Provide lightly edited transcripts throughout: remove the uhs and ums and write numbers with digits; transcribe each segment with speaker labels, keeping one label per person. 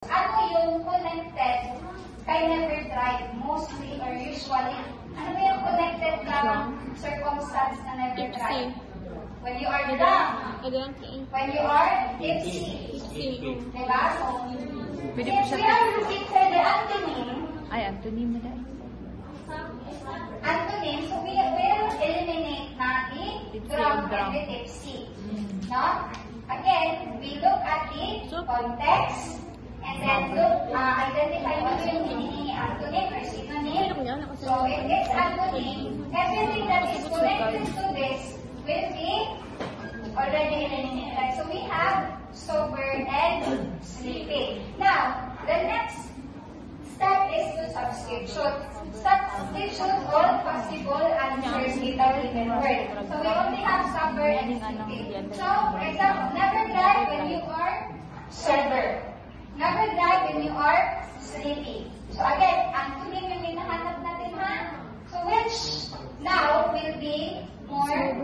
Speaker 1: Ano yung connected kay never drive, mostly or usually? Ano ba yung connected na circumstance na never drive? When you are drunk. When you are tipsy. Diba? So, if we are looking for the antonym,
Speaker 2: ay, antonym na dahil.
Speaker 1: Antonym, so we will eliminate natin drunk and the tipsy. No? Again, we look at the context and then look, identify what yung meaning ni antonym or synonym. So, if it's antonym, everything that is connected to this will be already eliminated. So, we have sober and sleeping. Now, the next step is to substitute. Substitute all possible answers with a given word. So we only have sober and sleeping. So, for example, never drive when you are sober. Never drive when you are sleepy. So again, antonym yung hinahanap natin, ha? So which now will be more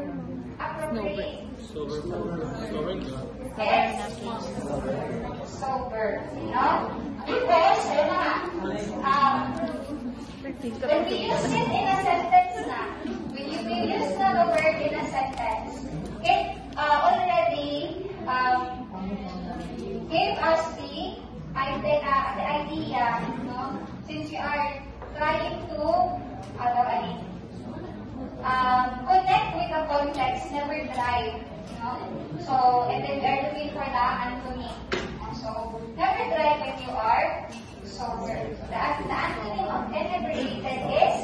Speaker 1: appropriate?
Speaker 3: Sober.
Speaker 1: Yes. Sober. You know? Because, when we use it in a sentence na, when you use the word in a sentence, it already gave us the idea, no? Since we are trying to connect with the context, never drive, you know? So, and then we are looking for the antonym. So, never drive when you are sober. The antonym of inebriated is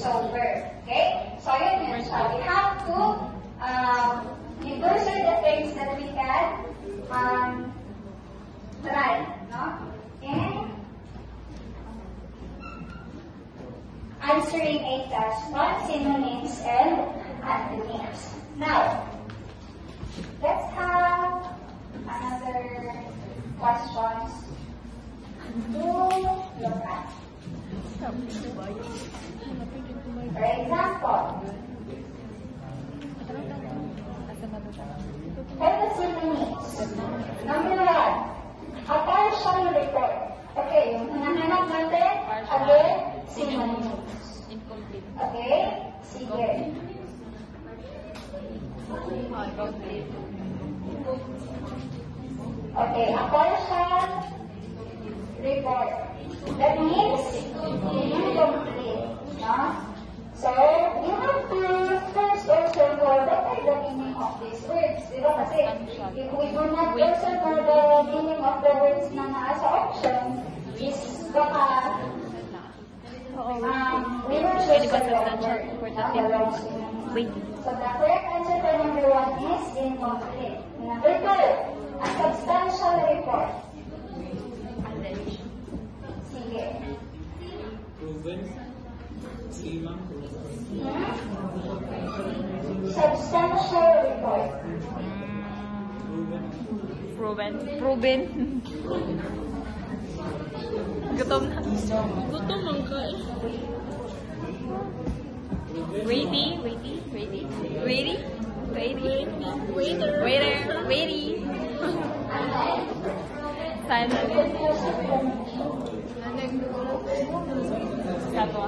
Speaker 1: sober. Okay? So, yun. So, we have to those are the things that we can try. No? And answering a question, synonyms and antonyms. Now, let's have another questions to look at. For example, what the synonyms? Number 1, a partial report. Okay, yung hinahanap natin, again, synonyms.
Speaker 2: Incomplete.
Speaker 1: Okay? Sige. Okay, a partial report. That means incomplete. No? So, you have to first observe what are the meaning of these words. Diba? Kasi, if we do not observe the meaning of the words na nasa option, is baka we will choose the wrong word. So, the correct answer for number 1 is incomplete. Number 2, a substantial report. Sige.
Speaker 3: Proven. Sima.
Speaker 1: Substantial report.
Speaker 2: Proven. Gutom na. Gutom ang ka eh. Ready. Silent.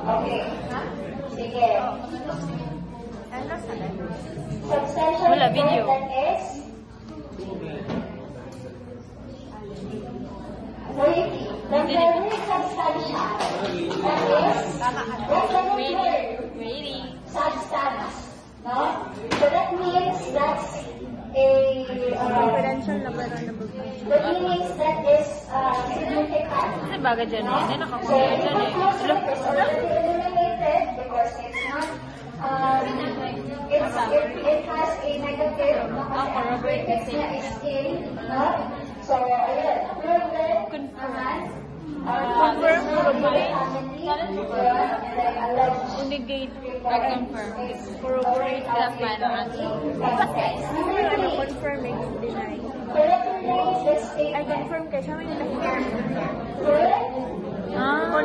Speaker 1: Okay. Sige. Substantial
Speaker 2: Wala, video.
Speaker 1: report that is weighty. The very substantial. That is
Speaker 2: Ready.
Speaker 1: substance. No? So that means that's a
Speaker 2: Confidential na ba na
Speaker 1: that means that is significant.
Speaker 2: Kasi baga dyan eh. Hindi
Speaker 1: So
Speaker 2: nakakuha dyan eh.
Speaker 1: inclusive is already eliminated because it's not it has a negative prefix na is in, no? So ayun, proven naman.
Speaker 2: Negate or confirm. Corroborate the final answer. Confirming, deny. I confirm kasi may nalakihan. Yawan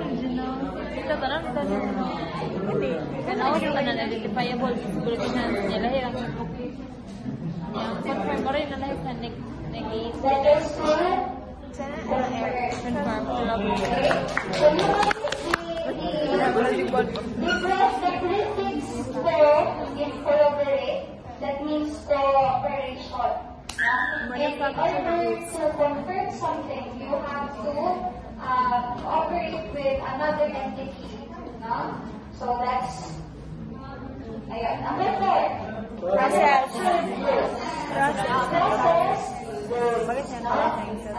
Speaker 2: na dyan na. Ito ka lang, hindi. Kanawa yung identifiable. Siguro din na niya lahir ang confirm ko rin na lahir na negate.
Speaker 1: That is good.
Speaker 2: Confirm.
Speaker 1: Okay? So you might see the prefix there in collaborate, that means cooperation. And in order to convert something, you have to cooperate with another entity. No? So that's, ayun. Number 4, process.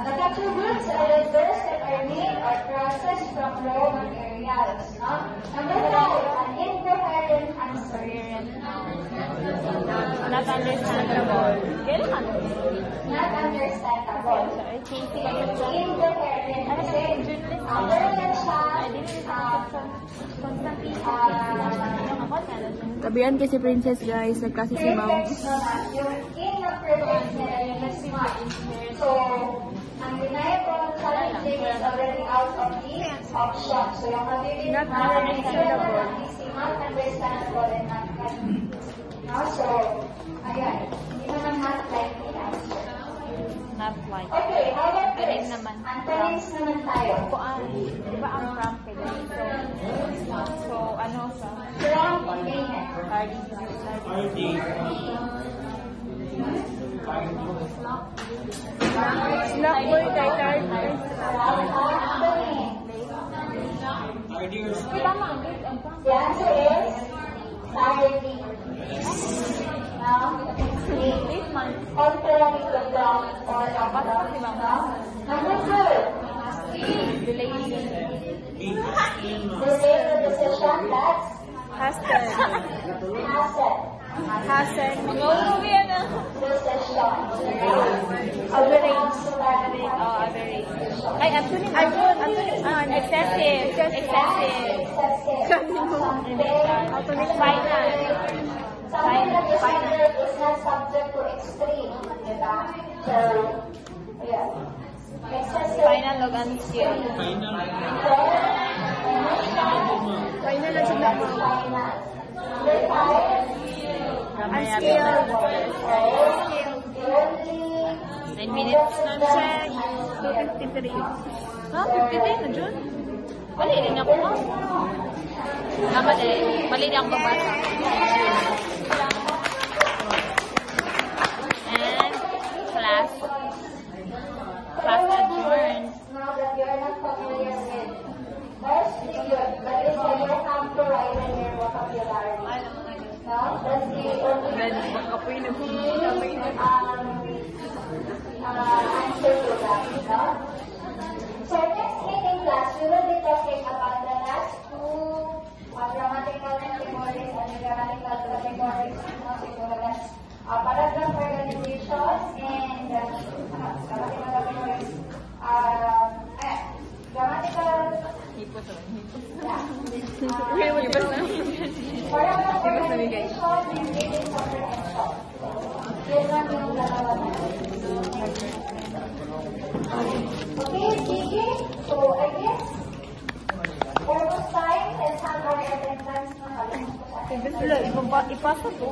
Speaker 1: Manufactured goods are the goods that are made or processed from raw materials. No? Number 5, an incoherent answer.
Speaker 2: Not understandable. Kailan?
Speaker 1: Not understandable. Incoherent kasi meron siya
Speaker 2: Tabihan kasi princess guys, nagkasi si ma'am.
Speaker 1: yung in na present nila yung misma. So, ang deniable challenging is already out of the option. So, yung mabilis na is not understandable and not likely. No? So, ayan. Hindi naman not likely answer.
Speaker 2: Not like.
Speaker 1: Okay, how about
Speaker 2: Galing
Speaker 1: this?
Speaker 2: naman.
Speaker 1: Antonyms naman tayo.
Speaker 2: Di ba ang from pwede? So, ano sa?
Speaker 1: From payment.
Speaker 3: RD.
Speaker 2: Snack boy kay card.
Speaker 1: Antony.
Speaker 3: RD or
Speaker 2: Tama.
Speaker 1: The answer is Saturday. Now, contrary to from or above. Number 2.
Speaker 2: Delay.
Speaker 1: Delay the decision, that's
Speaker 2: Hashtag.
Speaker 1: asset.
Speaker 2: Mag-uwi yan ah.
Speaker 1: Decision.
Speaker 2: Average. Oh, average. Ay, Anthony. Excessive. Final.
Speaker 1: Something that is subject is not subject to extreme. Diba? So, yeah. Excessive.
Speaker 2: Final log and skill.
Speaker 3: Final.
Speaker 2: Final na sila.
Speaker 1: Final. Number 5.
Speaker 2: Unskilled. 9 minutes na siya. 2:53. Ha? 53 na dyan? Mali rin ako mo. Mali rin ako babasa. And class adjourned.
Speaker 1: Now that you're not familiar with first period, that is why you have to write in your vocabulary. No? That's the only answer to that. No? So next week in class, we will be talking about the last two grammatical categories and the grammatical categories. No? Siguro that's paragraph organization and grammatical categories. Grammatical. Paragraph organization and reading comprehension. Yun lang yung dalawa natin. Okay, Gigi. So, I guess, almost time. Let's have our attendance na kalimutan.
Speaker 2: Ipasa po.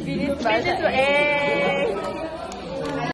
Speaker 2: Bilis ba?